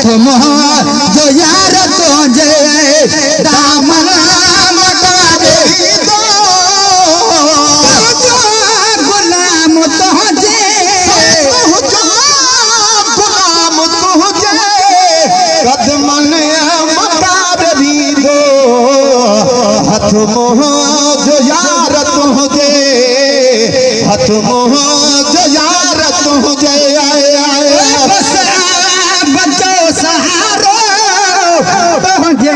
हथ मोह जो यार तुझे दामन मटा दे दो गुलाम तुझे कदमन मटा दे दो हथ मोह जो यार तुझे हथ मोह जो यार तुझे बचो सहारो तुझे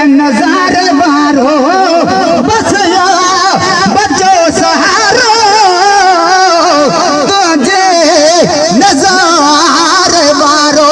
नजार बारो बस बचो सहारो तुझे नजार बारो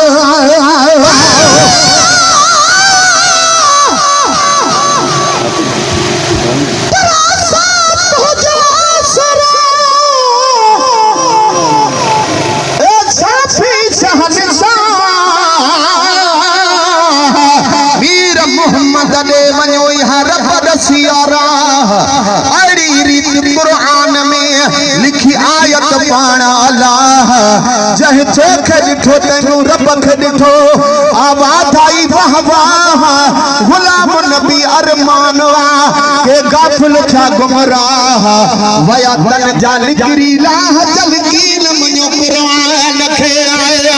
अड़ी रीत कुरान में लिखी आयत पाना अल्लाह जह चोख दिठो तेनू रब खे दिठो आवाज आई वाह वाह गुलाम नबी अरमानवा के गाफिल छा गुमराह वया तन जा निकरी लाह चल कीन मनो कुरान खे आया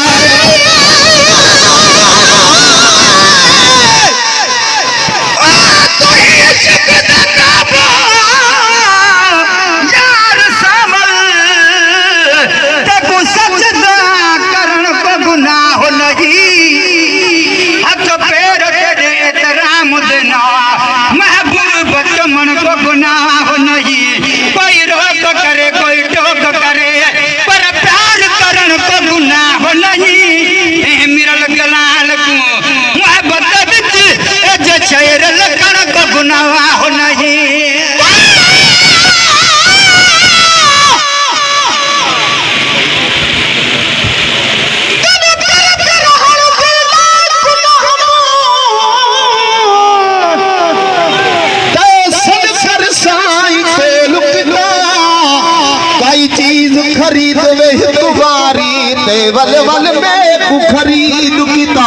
खरीद वे तुम्हारी वल वल में खरीद किता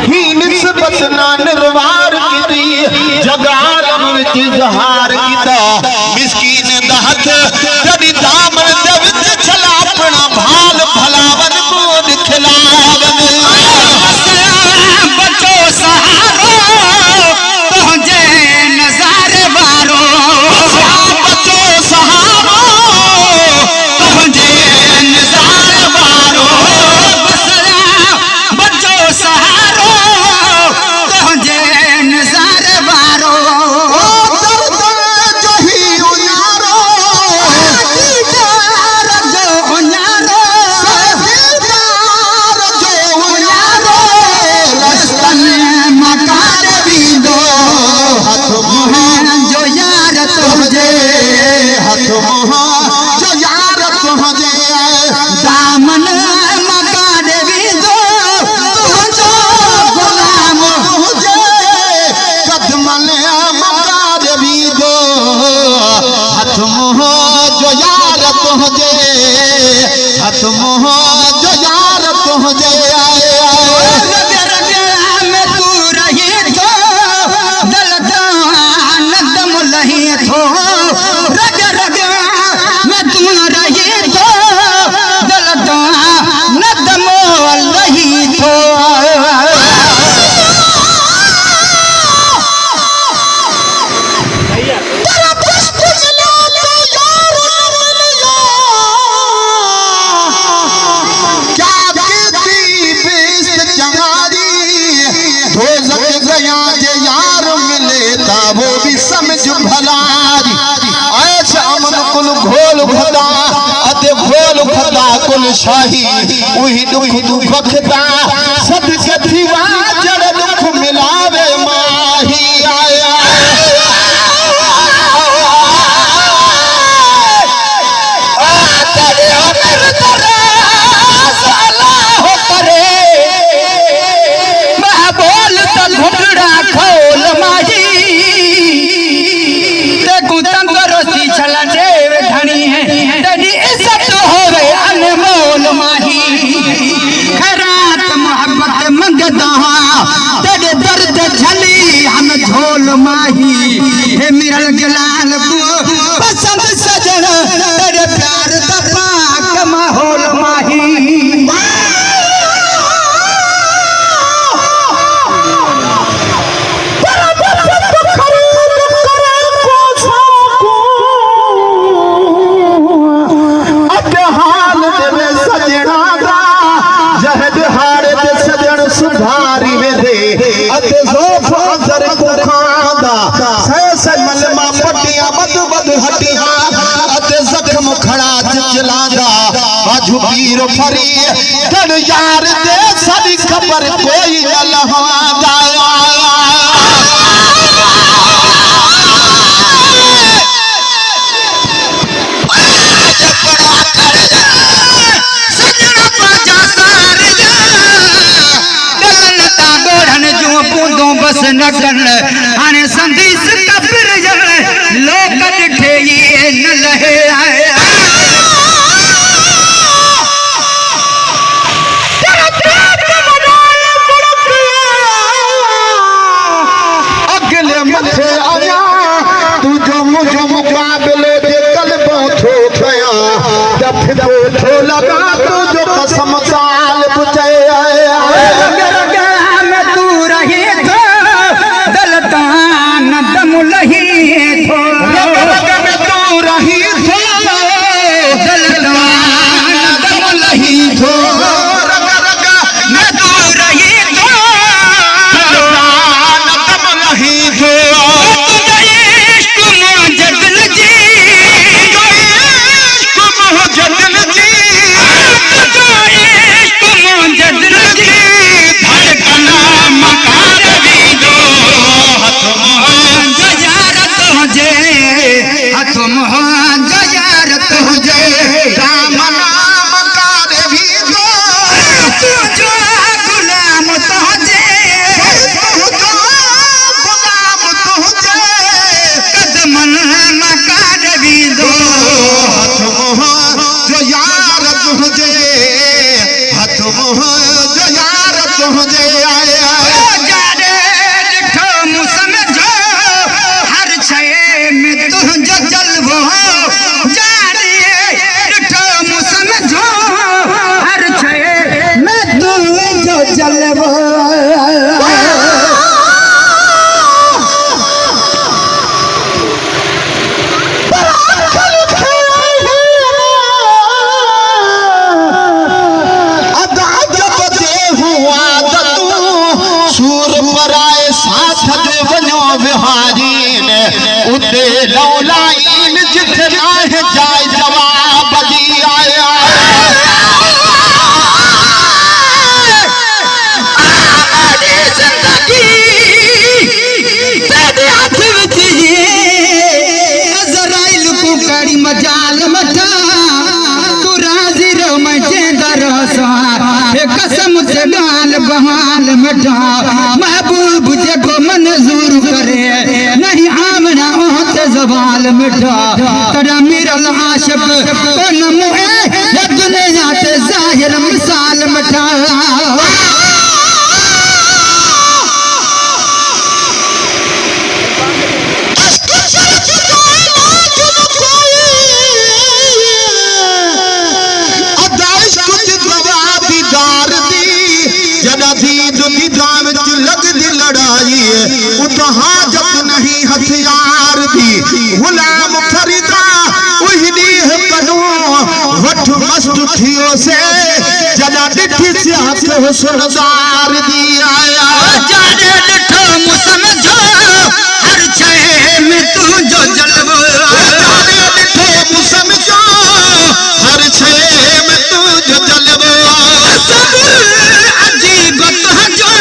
ही निस्बत ना निर्वार की जगारम विच इजहार किता मिस्कीन दा हथ जदी दामन दे विच छला अपना भाल भलावन को दिखलावन बचो सहारो तुझे नजारे वारो बचो सहारो शाही उही दुख तू बखता सदके थीवा जड़ दुख मिलावे माही आया तेरे अमर तेरे साला हो करे मैं बोल तो घुटड़ा खोल माही ते तंदुरुस्ती छला देव धनी है तेरी इज्जत होवे अनमोल माही खैरात मोहब्बत मंगदा माही हे मिरल जलाल पसंद सजन तेरे प्यार दा पाक माहौल माही सुधारी में दे अते ज़ोफ़ अंदर को खांदा सै मलमा पटियां बद बद हटियां अते जख्म खड़ा चिचलांदा बाजू पीर फरी धन यार दे सदी खबर कोई न लहांदा बस नगन हाने संदीस कब्र जल लोक डिठे ये न लहे आए अगले मथे आया तू जो मुझे मुकाबले दे कल्बों थो खया दफ को थो लगा तू जो कसम साल बुझे आया लही थो तू रही थो दलदान दम लही थो रग रग मैं तू रही थो दलदान दम लही थो इश्क मुजद्दिल जी इश्क मुजद्दिल जी इश्क मुजद्दिल जी धड़कना मकार भी दो तुम हो जयारत हो जे राम नाम कार भी दो तू जो गुलाम तो जे गुलाम तुझे कदमन मकार भी दो जो यार तुझे हथ जो यार तुझे आया जाने डिठो मुसमझो हर छे में तुझो जलवो जाने डिठो मुसमझो हर छे में तुझो जलवो उते लौलाइन जिथे नाहे जाए जवाब जी आया जिंदगी तेरे हाथ विच अज़राइल को कड़ी मजाल मठा तू राज़ी रो मैं जेंदा रसा कसम से गाल बहाल मठा महबूब जेको मंजूर करे नहीं आमना होते जवाल मिठा तड़ा मिरल आशिक कोन मुहे या दुनिया ते जाहिर मिसाल मिठा हाजत नहीं हथियार दी गुलाम फरीदा उहनी कनो वठ मस्त थियो से जना डिठी से हाथ हुसनदार दी आया जाने डिठो मुसमझो हर छे में तू जो जलवो जाने डिठो मुसमझो हर छे में तू जो जलवो अजीब तुझो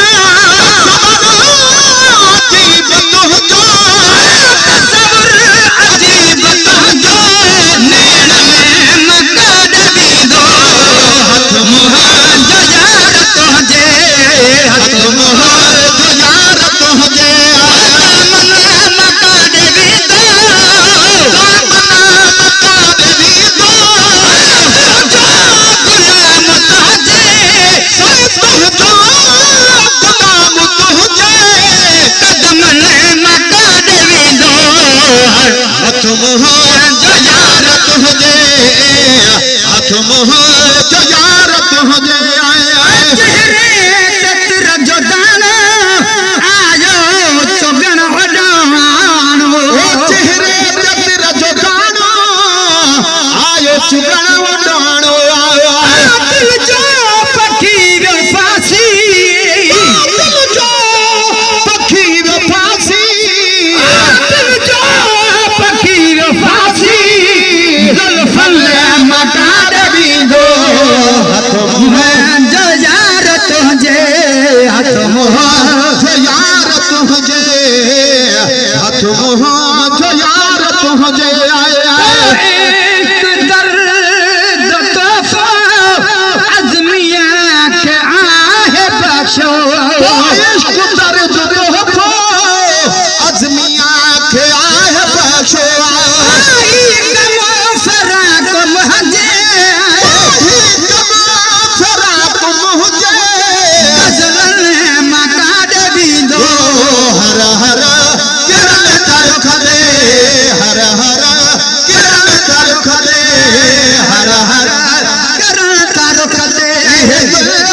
ये